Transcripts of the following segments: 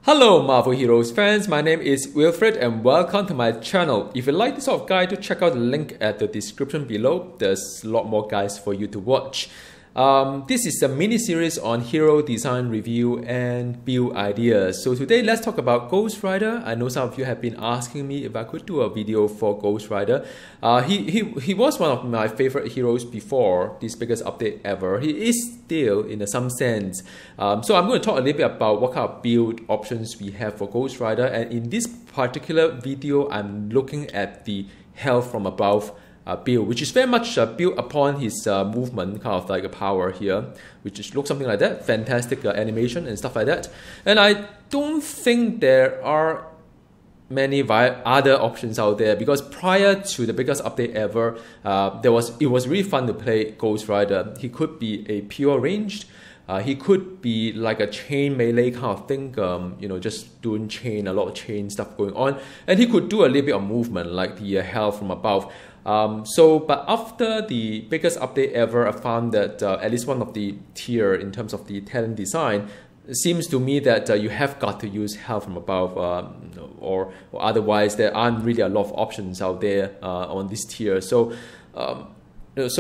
Hello Marvel Heroes fans, my name is Wilfred and welcome to my channel. If you like this sort of guide, do check out the link at the description below. There's a lot more guides for you to watch. This is a mini-series on hero design review and build ideas. So today let's talk about Ghost Rider. I know some of you have been asking me if I could do a video for Ghost Rider. He was one of my favorite heroes before this biggest update ever. He is still in some sense. So I'm going to talk a little bit about what kind of build options we have for Ghost Rider. And in this particular video, I'm looking at the health from above build, which is very much built upon his movement, kind of like a power here, which looks something like that. Fantastic animation and stuff like that. And I don't think there are many other options out there, because prior to the biggest update ever, it was really fun to play Ghost Rider. He could be a pure ranged. He could be like a chain melee kind of thing, just doing a lot of chain stuff going on. And he could do a little bit of movement, like the health from above. But after the biggest update ever, I found that at least one of the tier in terms of the talent design, it seems to me that you have got to use health from above, or otherwise there aren't really a lot of options out there on this tier. Well, it's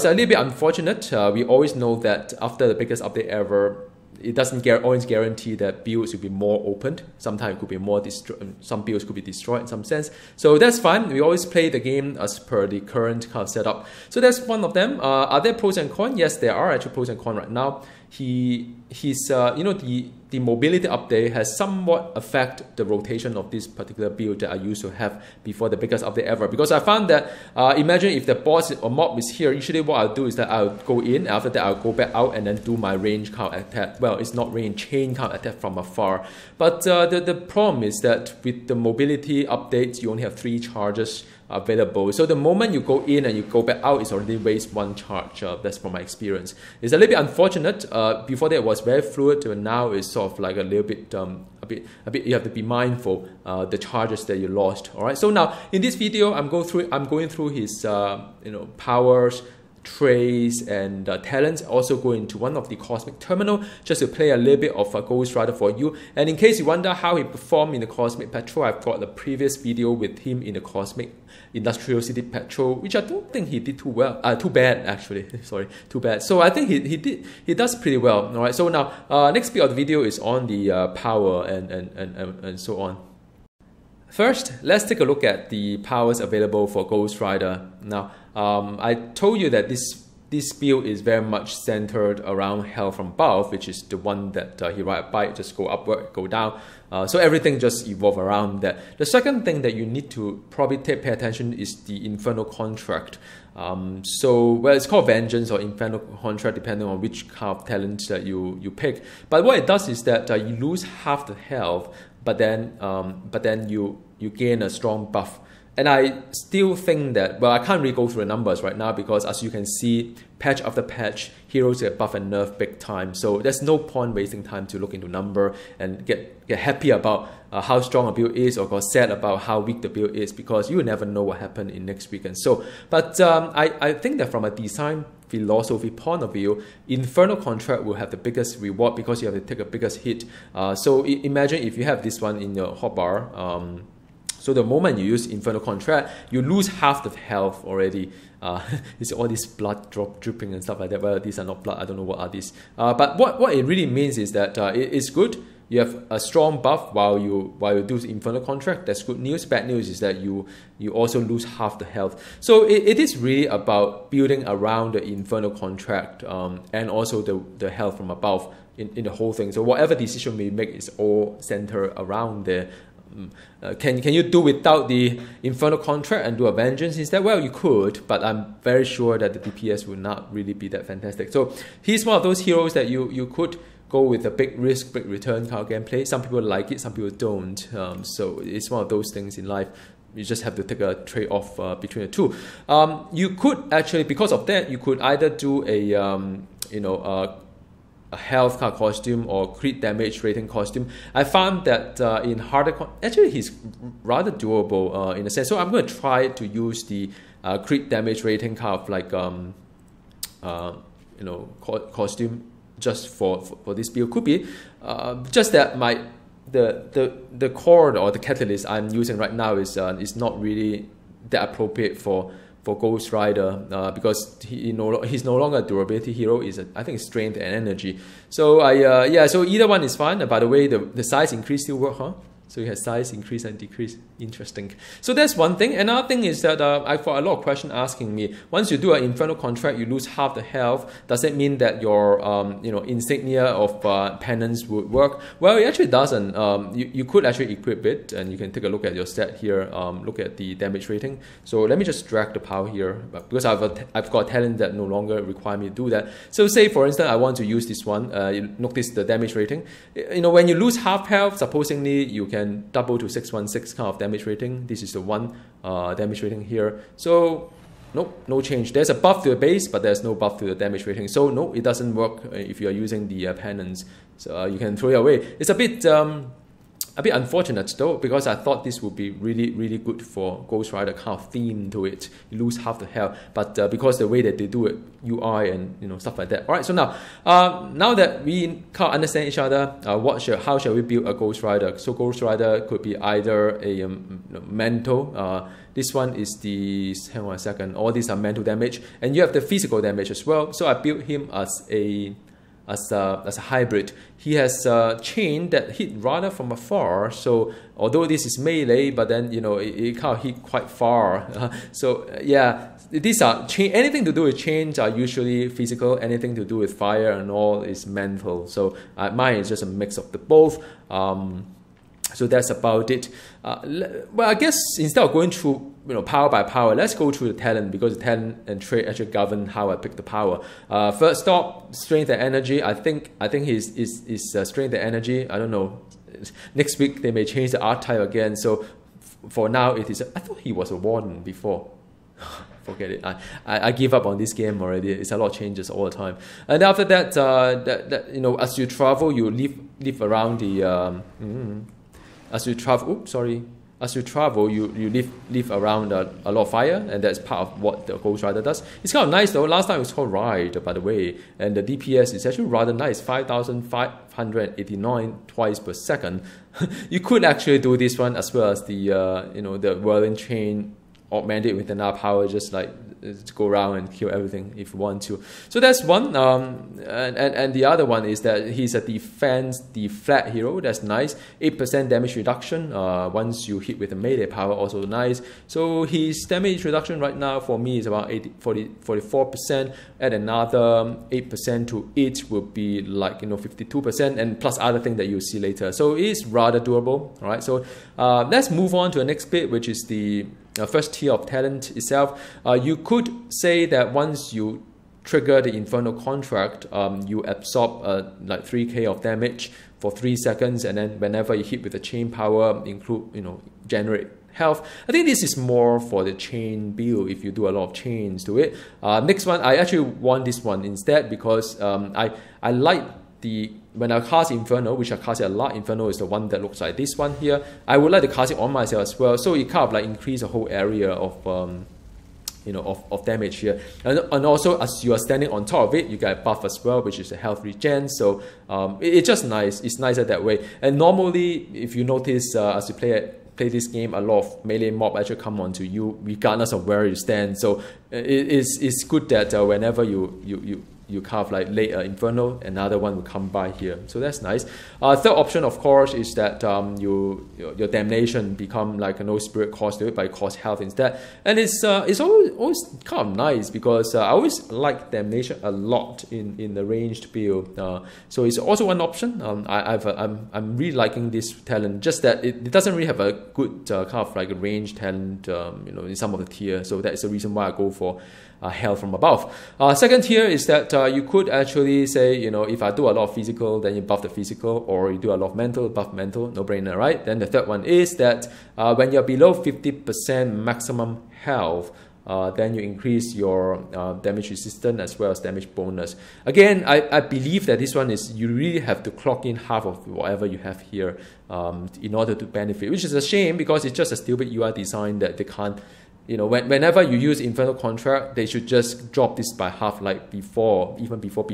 a little bit unfortunate. We always know that after the biggest update ever, it doesn't always guarantee that builds will be more opened. Sometimes it could be more some builds could be destroyed in some sense. So that's fine. We always play the game as per the current kind of setup. So that's one of them. Are there pros and cons? Yes, there are actually pros and cons right now. The mobility update has somewhat affected the rotation of this particular build that I used to have before the biggest update ever. Because I found that, imagine if the boss or mob is here, usually what I'll do is that I'll go in, after that I'll go back out and then do my range count attack. Well, it's not range, chain count attack from afar. But the problem is that with the mobility updates, you only have 3 charges available. So the moment you go in and you go back out, it's already waste 1 charge. That's from my experience. It's a little bit unfortunate. Before that it was very fluid, and now it's sort of like a little bit, you have to be mindful the charges that you lost. All right. So now in this video, I'm going through his powers, traits and talents. Also go into one of the cosmic terminal just to play a little bit of a Ghost Rider for you. And in case you wonder how he performed in the Cosmic Patrol, I've got a previous video with him in the Cosmic Industrial City Patrol, which I don't think he did too well. Too bad actually. Sorry, too bad. So I think he does pretty well. All right. So now next bit of the video is on the power and so on. First, let's take a look at the powers available for Ghost Rider. Now, I told you that this build is very much centered around health from above, which is the one that he ride a bike, just go upward, go down. So everything just evolve around that. The second thing that you need to probably pay attention is the Infernal Contract. It's called Vengeance or Infernal Contract, depending on which kind of talent that you pick. But what it does is that you lose half the health, but then you gain a strong buff. And I still think that, well, I can't really go through the numbers right now, because as you can see, patch after patch, heroes get buff and nerf big time. So there's no point wasting time to look into number and get happy about how strong a build is, or get sad about how weak the build is, because you will never know what happened in next weekend. So, but I think that from a design philosophy point of view, Infernal Contract will have the biggest reward, because you have to take the biggest hit. So imagine if you have this one in your hotbar. So the moment you use Infernal Contract, you lose half the health already. It's all this blood dripping and stuff like that. Well, these are not blood. I don't know what are these. But what it really means is that it's good. You have a strong buff while you do Infernal Contract. That's good news. Bad news is that you also lose half the health. So it is really about building around the Infernal Contract and also the health from above in the whole thing. So whatever decision we make is all centered around there. Can you do without the Infernal Contract and do a Vengeance instead? Well, you could, but I'm very sure that the DPS will not really be that fantastic. So he's one of those heroes that you could go with a big risk, big return kind of gameplay. Some people like it, some people don't. So it's one of those things in life. You just have to take a trade-off between the two. You could actually, because of that, you could either do a health kind of costume or crit damage rating costume. I found that in harder, actually he's rather doable in a sense. So I'm going to try to use the crit damage rating kind of like costume just for this build. Could be just that the cord or the catalyst I'm using right now is not really that appropriate for Ghost Rider because he's no longer a durability hero. I think it's strength and energy. So so either one is fine. And by the way, the size increase still work, huh? So you have size increase and decrease. Interesting. So that's one thing. Another thing is that I've got a lot of questions asking me. Once you do an Infernal contract, you lose half the health. Does it mean that your insignia of penance would work? Well, it actually doesn't. You could actually equip it, and you can take a look at your stat here. Look at the damage rating. So let me just drag the power here because I've got talent that no longer require me to do that. So say for instance I want to use this one. You notice the damage rating. When you lose half health, supposedly you can double to 616 kind of damage rating. This is the one damage rating here. So nope, no change. There's a buff to the base, but there's no buff to the damage rating. So no, it doesn't work if you are using the penance. So you can throw it away. It's a bit unfortunate though, because I thought this would be really, really good for Ghost Rider kind of theme to it. You lose half the health, but because the way that they do it, UI and stuff like that. All right, so now that we can't understand each other, how shall we build a Ghost Rider? So Ghost Rider could be either a mental. This one is the, hang on a second, all these are mental damage, and you have the physical damage as well. So I built him as a hybrid. He has a chain that hit rather from afar. So although this is melee, but then it can't hit quite far. These are anything to do with chains are usually physical. Anything to do with fire and all is mental. So mine is just a mix of the both. So that's about it. Well, I guess instead of going through power by power, let's go through the talent, because the talent and trait actually govern how I pick the power. First up, strength and energy. I think his strength and energy. I don't know. Next week they may change the archetype again. So for now it is. I thought he was a warden before. Forget it. I give up on this game already. It's a lot of changes all the time. And after that, as you travel, you live around the. As you travel, you live around a lot of fire, and that's part of what the Ghost Rider does. It's kind of nice though. Last time it was called Ride, by the way, and the DPS is actually rather nice, 5,589 twice per second. You could actually do this one as well as the the whirling chain, augmented with another power, just like to go around and kill everything if you want to. So that's one. And the other one is that he's a deflat hero. That's nice. 8% damage reduction once you hit with a melee power, also nice. So his damage reduction right now for me is about 44%. Add another 8% to it will be like 52%, and plus other thing that you'll see later. So it is rather durable. All right. So let's move on to the next bit, which is the first tier of talent itself. You could say that once you trigger the Infernal contract, you absorb like 3k of damage for 3 seconds, and then whenever you hit with the chain power, generate health. I think this is more for the chain build if you do a lot of chains to it. Next one, I actually want this one instead because I like when I cast Inferno, which I cast a lot, Inferno is the one that looks like this one here. I would like to cast it on myself as well, so it kind of like increase the whole area of of damage here, and also as you are standing on top of it, you get a buff as well, which is a health regen. So it's just nice. It's nicer that way. And normally, if you notice, as you play this game, a lot of melee mob actually come onto you regardless of where you stand. So it's good that whenever you kind of like lay an Inferno, another one will come by here. So that's nice. Third option, of course, is that your damnation become like a no spirit cost to it, but it costs health instead. And it's always kind of nice because I always like damnation a lot in the ranged build. So it's also one option. I'm really liking this talent. Just that it doesn't really have a good kind of like a ranged talent, in some of the tier. So that's the reason why I go for hell from above. Second tier is that you could actually say, if I do a lot of physical, then you buff the physical, or you do a lot of mental, buff mental, no brainer, right? Then the third one is that when you're below 50% maximum health, then you increase your damage resistance as well as damage bonus. Again, I believe that this one is you really have to clock in half of whatever you have here in order to benefit, which is a shame because it's just a stupid UI design that they can't you know, whenever you use Infernal Contract, they should just drop this by half, like before, even before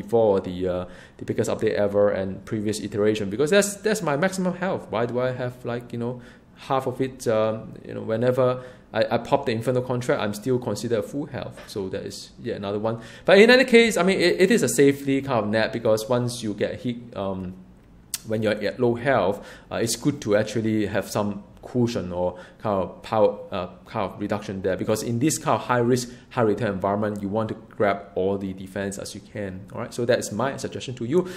the biggest update ever and previous iteration, because that's my maximum health. Why do I have, like, you know, half of it? You know, whenever I pop the Infernal Contract, I'm still considered full health. So that is another one. But in any case, I mean, it is a safely kind of net, because once you get hit when you're at low health, it's good to actually have some cushion or kind of power kind of reduction there, because in this kind of high risk, high return environment, you want to grab all the defense as you can. All right, so that's my suggestion to you.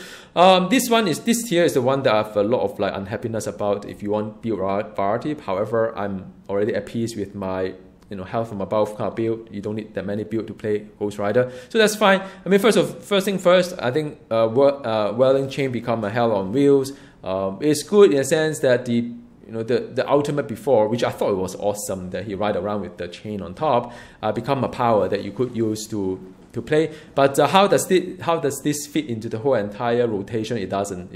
This tier is the one that I have a lot of like unhappiness about if you want build variety. However, I'm already at peace with my, you know, health from above kind of build. You don't need that many build to play Ghost Rider, so that's fine. I mean, first thing first, I think Whirling Chain become a hell on wheels. It's good in a sense that the ultimate before, which I thought it was awesome that he ride around with the chain on top, become a power that you could use to play. But how does this fit into the whole entire rotation? It doesn't.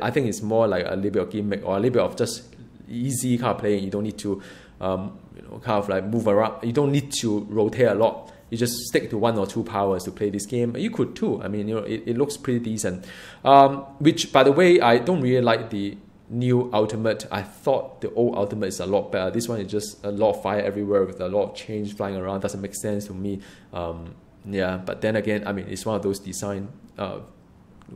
I think it's more like a little bit of gimmick, or a little bit of just easy kind of playing. You don't need to kind of like move around. You don't need to rotate a lot. You just stick to 1 or 2 powers to play this game. You could too. I mean, you know, it looks pretty decent. Which, by the way, I don't really like the new ultimate. I thought the old ultimate is a lot better. This one is just a lot of fire everywhere with a lot of change flying around. Doesn't make sense to me. Yeah, but then again, I mean, it's one of those design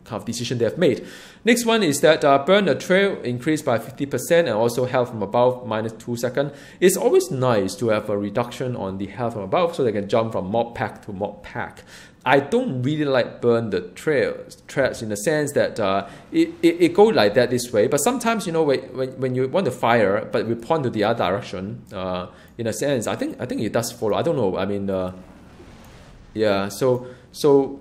kind of decision they have made. Next one is that burn the trail increased by 50% and also health from above -2 seconds. It's always nice to have a reduction on the health from above so they can jump from mob pack to mob pack. I don't really like burn the trails in the sense that it goes like that this way, but sometimes, you know, when you want to fire but we point to the other direction, in a sense, I think it does follow. I don't know. I mean, yeah, so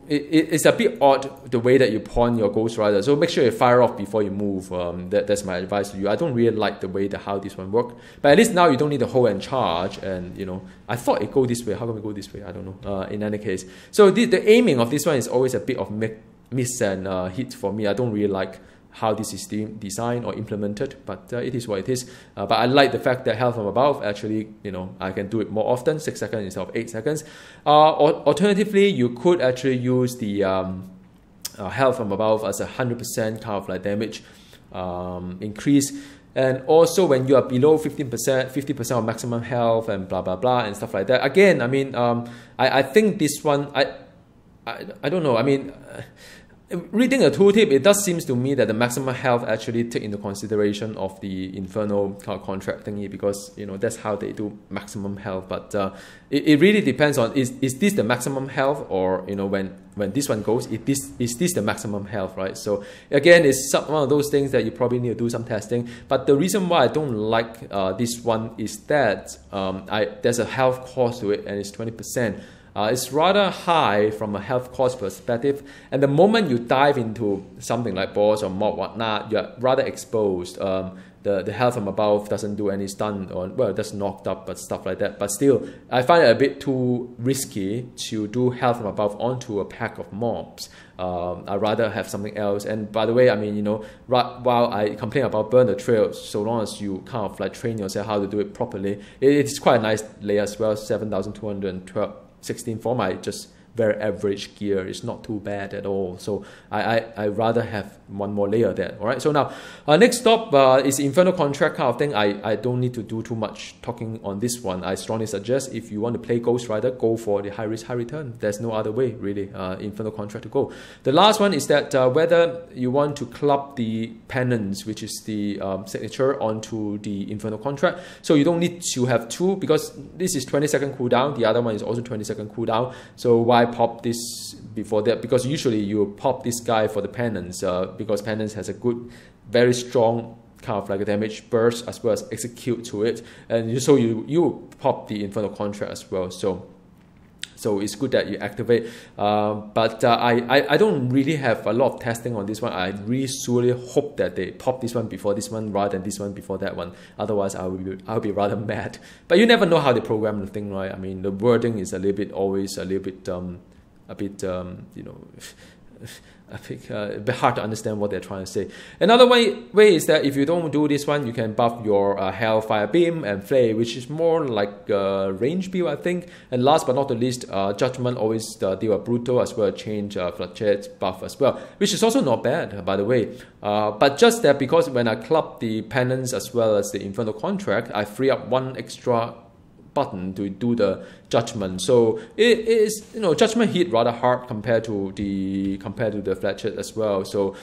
it's a bit odd the way that you pawn your Ghost Rider. So make sure you fire off before you move. That's my advice to you. I don't really like the way how this one works. But at least now you don't need to hold and charge. And, you know, I thought it go this way. How come it go this way? I don't know. In any case. So the aiming of this one is always a bit of miss and hit for me. I don't really like how this is designed or implemented, but it is what it is. But I like the fact that health from above, actually, you know, I can do it more often, 6 seconds instead of 8 seconds. Alternatively, you could actually use the health from above as 100% kind of like damage increase. And also when you are below 50% of maximum health and blah, blah, blah, and stuff like that. Again, I mean, I think this one, I don't know, I mean, reading the tooltip, it does seem to me that the maximum health actually take into consideration of the Infernal contract thingy, because, you know, that's how they do maximum health. But it really depends on is this the maximum health, or, you know, when this one goes, is this the maximum health, right? So again, it's one of those things that you probably need to do some testing. But the reason why I don't like this one is that there's a health cost to it, and it's 20%. It's rather high from a health cost perspective, and the moment you dive into something like boss or mob whatnot, you're rather exposed. The health from above doesn't do any stun, or, well, that's knocked up, but stuff like that. But still, I find it a bit too risky to do health from above onto a pack of mobs. I'd rather have something else. And by the way, I mean, you know, while I complain about burn the trail, so long as you kind of like train yourself how to do it properly, it's quite a nice layer as well, 7,212. 16 for my just very average gear. Is not too bad at all. So I rather have one more layer there. All right. So now next stop is Infernal Contract kind of thing. I don't need to do too much talking on this one. I strongly suggest if you want to play Ghost Rider, go for the high risk, high return. There's no other way really. Infernal Contract to go. The last one is that whether you want to club the penance, which is the signature, onto the Infernal Contract. So you don't need to have two, because this is 20-second cooldown. The other one is also 20-second cooldown. So why pop this before that? Because usually you pop this guy for the penance, because penance has a good, very strong kind of like a damage burst as well as execute to it, and so you pop the Infernal Contract as well. So it's good that you activate, but I don't really have a lot of testing on this one. I really solely hope that they pop this one before this one rather than this one before that one. Otherwise, I'll be rather mad. But you never know how they program the thing, right? I mean, the wording is always a little bit, you know, a bit hard to understand what they're trying to say. Another way is that if you don't do this one, you can buff your Hellfire Beam and Flay, which is more like range build, I think. And last but not the least, Judgment always deal a Brutal as well, change Flagellate buff as well, which is also not bad, by the way. But just that because when I club the Penance as well as the Infernal Contract, I free up one extra button to do the Judgment. So it is, you know, Judgment hit rather hard compared to the Flagellate as well. So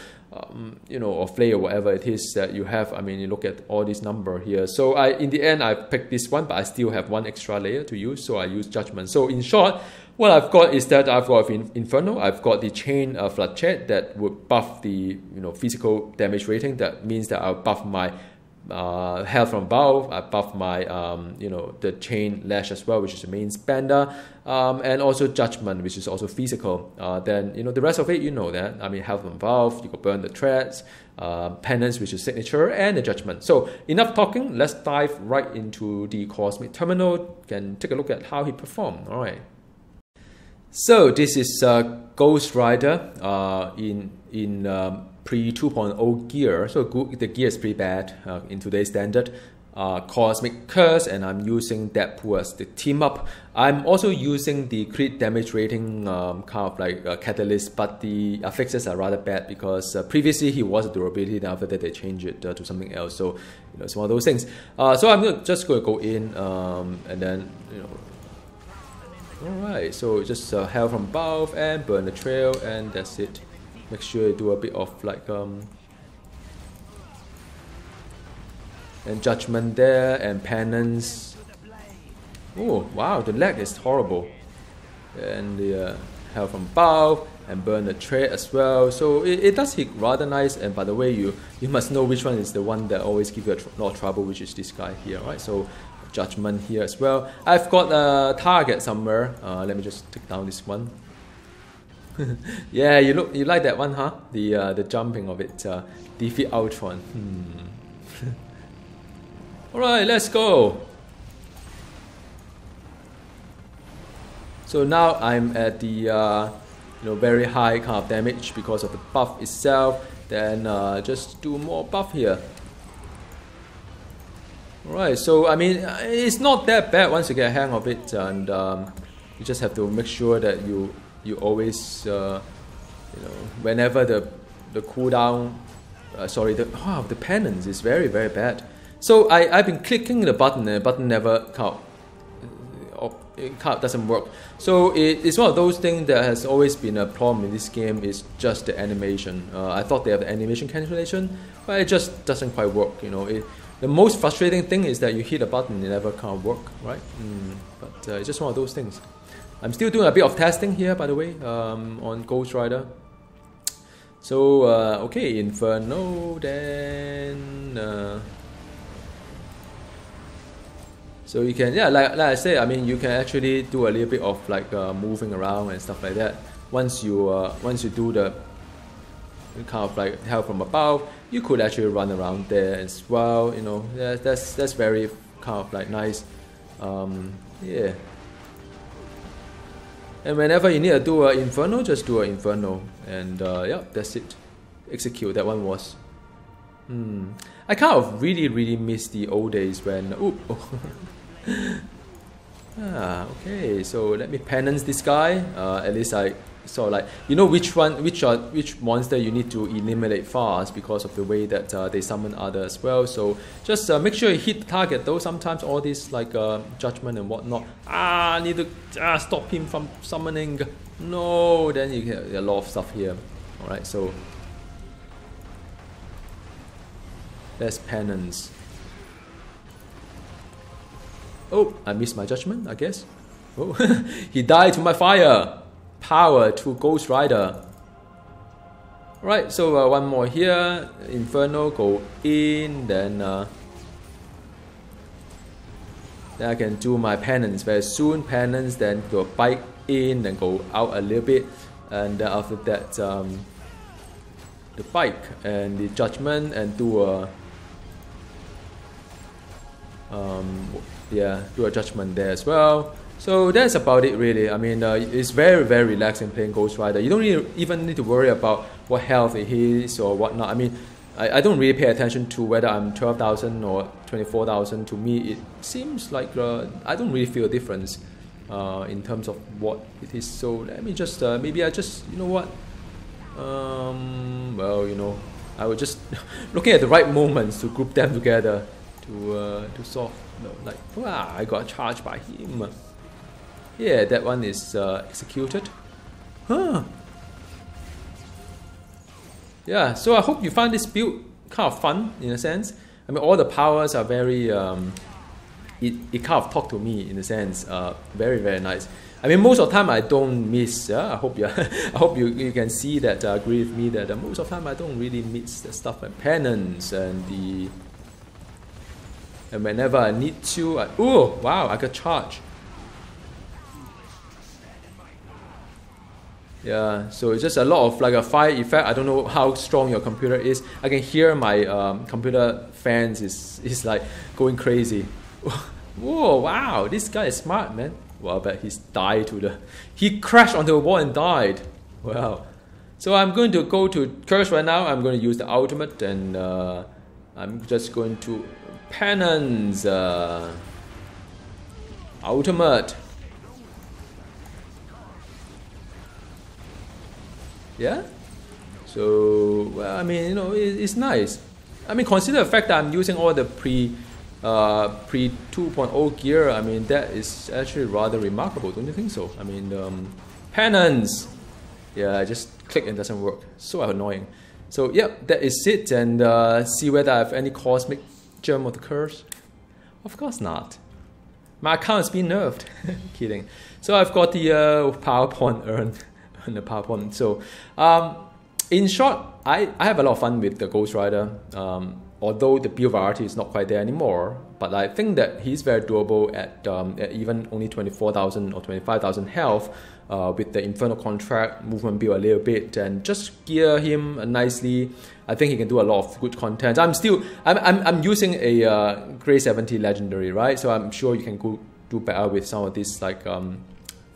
you know, or Flay or whatever it is that you have. I mean, you look at all these number here. So in the end I picked this one, but I still have one extra layer to use, so I use Judgment. So in short, what I've got is that I've got Inferno, I've got the Chain Flagellate that would buff the, you know, physical damage rating. That means that I'll buff my Hell from Above, I buff my you know, the Chain Lash as well, which is the main spender, and also Judgment, which is also physical. Then, you know, the rest of it, you know that. I mean, Hell from Above, you could burn the threads, Penance, which is signature, and the Judgment. So enough talking, let's dive right into the Cosmic Terminal and take a look at how he performed. All right. So this is Ghost Rider in pre 2.0 gear. So the gear is pretty bad in today's standard. Cosmic Curse, and I'm using Deadpool as the team up. I'm also using the crit damage rating kind of like catalyst, but the affixes are rather bad because previously he was a durability, then after that they changed it to something else. So, you know, it's one of those things. So I'm just going to go in and then, you know. Alright, so just Hell from Above and burn the trail, and that's it. Make sure you do a bit of like and Judgment there, and Penance. Oh wow, the lag is horrible. And the Hell from Above and burn the trail as well. So it does hit rather nice. And by the way, you must know which one is the one that always gives you a lot of trouble, which is this guy here, right? So Judgment here as well. I've got a target somewhere. Let me just take down this one. Yeah, you like that one, huh? The jumping of it. Defeat Ultron. Alright, let's go. So now I'm at the you know, very high kind of damage because of the buff itself. Then just do more buff here. Alright, so I mean, it's not that bad once you get a hang of it, and you just have to make sure that you always you know, whenever the cooldown, the Penance is very, very bad. So I've been clicking the button, and the button never doesn't work. So it's one of those things that has always been a problem in this game. Is just the animation. I thought they have the animation cancellation, but it just doesn't quite work. You know, the most frustrating thing is that you hit a button, it never can't work, right? But it's just one of those things. I'm still doing a bit of testing here, by the way, on Ghost Rider. So okay, Inferno, then so you can, yeah, like I said, I mean, you can actually do a little bit of like moving around and stuff like that. Once you do the kind of like Hell from Above, you could actually run around there as well. You know, that's very kind of like nice. Yeah. And whenever you need to do an Inferno, just do an Inferno, and yeah, that's it. Execute. That one was. I kind of really miss the old days when. Okay. So let me penance this guy. At least I sort of like, you know, which monster you need to eliminate fast because of the way that they summon others as well. So just make sure you hit the target. Though sometimes all this like Judgment and whatnot, I need to stop him from summoning. No, then you get a lot of stuff here. All right, so that's Penance. Oh, I missed my Judgment, I guess. Oh, he died to my fire. Power to Ghost Rider. Right, so one more here. Inferno, go in, then I can do my Penance very soon. Penance, then go bite in, then go out a little bit, and then after that the bike and the Judgment, and do a do a Judgment there as well. So that's about it really. I mean, it's very, very relaxing playing Ghost Rider. You don't even need to worry about what health it is or whatnot. I mean, I don't really pay attention to whether I'm 12,000 or 24,000. To me, it seems like I don't really feel a difference in terms of what it is. So let me just, maybe I just, you know what? Well, you know, I was just looking at the right moments to group them together to solve. You know, like, wow, I got charged by him. Yeah, that one is executed. Huh. Yeah, so I hope you find this build kind of fun in a sense. I mean, all the powers are very, it kind of talk to me in a sense. Very, very nice. I mean, most of the time I don't miss. I hope you, I hope you can see that, agree with me that most of the time I don't really miss the stuff like penance and the. And whenever I need to, oh wow, I got charged. Yeah, so it's just a lot of like a fire effect. I don't know how strong your computer is. I can hear my computer fans is like going crazy. Whoa, wow, this guy is smart, man. Well, but he's died to the. He crashed onto the wall and died. Wow. So I'm going to go to curse right now. I'm going to use the ultimate and I'm just going to penance ultimate. Yeah, so well, I mean, you know, it's nice. I mean, consider the fact that I'm using all the pre 2.0 gear. I mean, that is actually rather remarkable, don't you think so? I mean, penance. Yeah, I just click and it doesn't work. So annoying. So yeah, that is it. And see whether I have any cosmic gem of the curse. Of course not. My account's been nerfed. Kidding. So I've got the PowerPoint urn. The PowerPoint. So, in short, I have a lot of fun with the Ghost Rider. Although the build variety is not quite there anymore, but I think that he's very doable at even only 24,000 or 25,000 health with the Infernal Contract, movement build a little bit, and just gear him nicely. I think he can do a lot of good content. I'm using a Grade 70 Legendary, right? So I'm sure you can go do better with some of these like.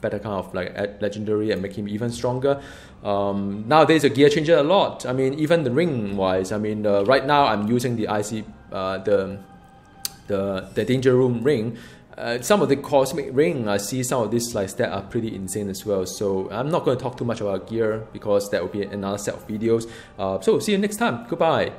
Better kind of like legendary and make him even stronger. Nowadays the gear changes a lot. I mean, even the ring wise. I mean, right now I'm using the IC, the Danger Room ring. Some of the cosmic ring, I see some of these like stats are pretty insane as well. So I'm not going to talk too much about gear because that will be another set of videos. So see you next time. Goodbye.